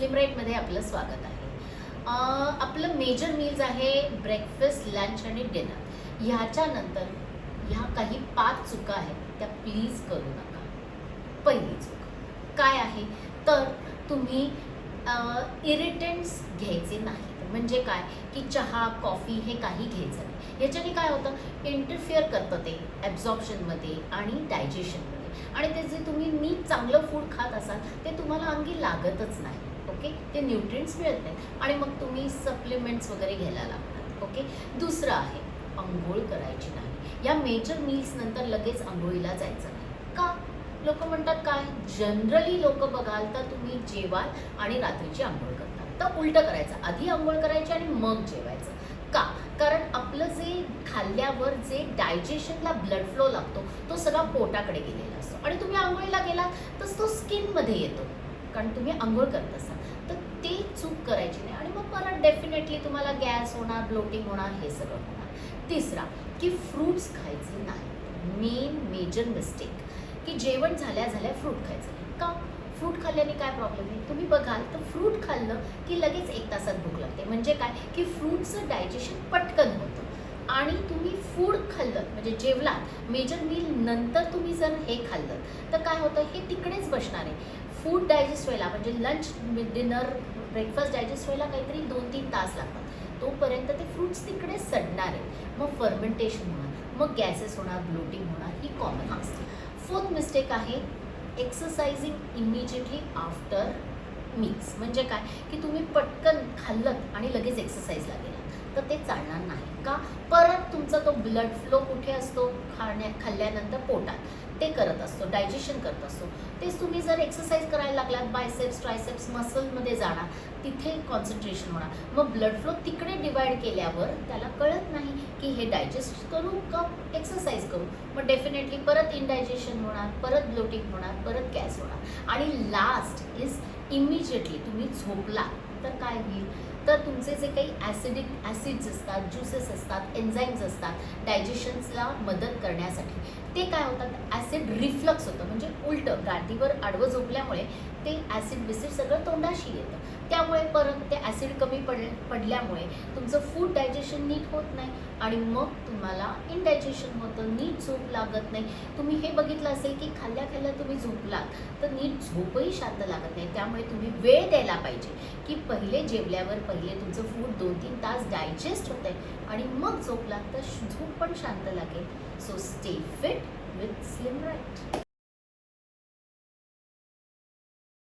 Slim राईटमध्ये आपलं स्वागत आहे. आपलं मेजर मील्स आहे ब्रेकफास्ट, लंच आणि डिनर. ह्याच्यानंतर ह्या काही 5 चुका आहेत त्या प्लीज करू नका. पहिली चूक काय आहे तर तुम्ही इरिटेंट्स घ्यायचे नाहीत. म्हणजे काय की चहा, कॉफी हे काही घ्यायचं नाही. याच्याने काय होतं इंटरफिअर करतं ते ॲब्झॉर्प्शनमध्ये आणि डायजेशनमध्ये, आणि ते जे तुम्ही नीट चांगलं फूड खात असाल ते तुम्हाला अंगी लागतच नाही. ओके, ते न्यूट्रिएंट्स मिळत नाहीत आणि मग तुम्ही सप्लिमेंट्स वगैरे घ्यायला लागतात. ओके, दुसरं आहे अंघोळ करायची नाही. या मेजर मील्स नंतर लगेच अंघोळीला जायचं नाही. का? लोक म्हणतात काय, जनरली लोक बघाल तर तुम्ही जेवाल आणि रात्रीची अंघोळ करतात. तर उलटं करायचं, आधी अंघोळ करायची आणि मग जेवायचं. का? कारण आपलं जे खाल्ल्यावर जे डायजेशनला ब्लड फ्लो लागतो तो सगळा पोटाकडे गेलेला असतो आणि तुम्ही अंघोळीला गेलात तर तो स्किनमध्ये येतो, कारण तुम्ही अंघोळ करत असाल. तर ते चूक करायची नाही आणि मग परत डेफिनेटली तुम्हाला गॅस होणार, ब्लोटिंग होणार, हे सगळं होणार. तिसरा की फ्रूट्स खायचे नाही. मेजर मिस्टेक की जेवण झाल्या फ्रूट खायचं नाही. का? फ्रूट खाल्ल्याने काय प्रॉब्लेम आहे तुम्ही बघाल तर फ्रूट खाल्लं की लगेच 1 तासात भूक लागते. म्हणजे काय की फ्रूटचं डायजेशन पटकन होतं आणि तुम्ही फूड खाल्लं म्हणजे जेवलात मेजर मील नंतर तुम्ही जर हे खाल्लं तर काय होतं हे तिकडेच बसणार आहे. फूड डायजेस्ट व्हायला म्हणजे लंच, डिनर, ब्रेकफास्ट डायजेस्ट व्हायला काहीतरी 2-3 तास लागतात. तोपर्यंत ते फ्रूट्स तिकडे सडणार आहे. मग फर्मेंटेशन होणार, मग गॅसेस होणार, ब्लोटिंग होणार, ही कॉमन असते. 4th मिस्टेक आहे एक्सरसाइजिंग इमिजिएटली आफ्टर मील्स. म्हणजे काय की तुम्ही पटकन खाल्लं आणि लगेच एक्सरसाइजला गेलात तर ते चालणार नाही. का? परत तुमचा तो ब्लड फ्लो कुठे असतो? खाल्ल्यानंतर पोटात ते करत असतो, डायजेशन करत असतो. तेच तुम्ही जर एक्सरसाइज करायला लागलात, बायसेप्स, ट्रायसेप्स मसलमध्ये जाणार, तिथे कॉन्सन्ट्रेशन होणार. मग ब्लड फ्लो तिकडे डिवाइड केल्यावर त्याला कळत नाही की हे डायजेस्ट करू का एक्सरसाइज करू. मग डेफिनेटली परत इनडायजेशन होणार, परत ब्लोटिंग होणार, परत गॅस होणार. आणि लास्ट इज इमिजिएटली तुम्ही झोपला तर काय होईल तर तुमचे जे काही ॲसिड्स असतात, ज्युसेस असतात, एन्झाईम्स असतात डायजेशन्सला मदत करण्यासाठी, ते काय होतात ॲसिड रिफ्लक्स होतं. म्हणजे उलटं गादीवर आडवं झोपल्यामुळे ते ॲसिड बिसिड सगळं तोंडाशी येतं. त्यामुळे परत ते ॲसिड कमी पडल्यामुळे तुमचं फूड डायजेशन नीट होत नाही आणि मग तुम्हाला इनडायजेशन होतं, नीट झोप लागत नाही. तुम्ही हे बघितलं असेल की खाल्ल्या तुम्ही झोपलात तर नीट झोपही शांत लागत नाही. त्यामुळे तुम्ही वेळ द्यायला पाहिजे की पहिले जेवल्यावर पहिले तुमचं फूड 2-3 तास डायजेस्ट होतं आहे आणि मग झोपलात तर झोप पण शांत लागेल. So stay fit with slim right.